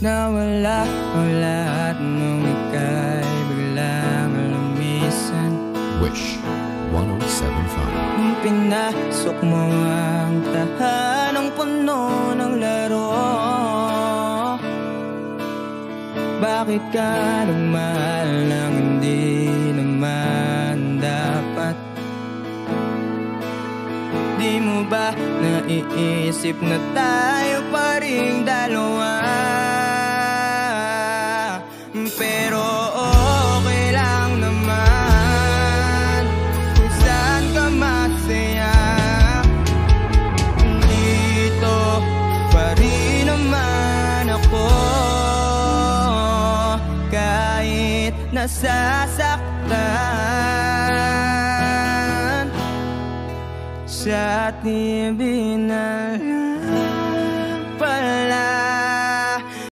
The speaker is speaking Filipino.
Nawala ang lahat nung ika'y biglang lumisan. Wish 107.5. Nung pinasok mo ang tahanang puno ng laro, bakit ka nagmahal nang hindi naman dapat? Di mo ba naiisip na tayo pa ring dalawa? Pero okay lang naman kung saan ka masaya. Dito pa rin naman ako, kahit nasasaktan sa ating binala.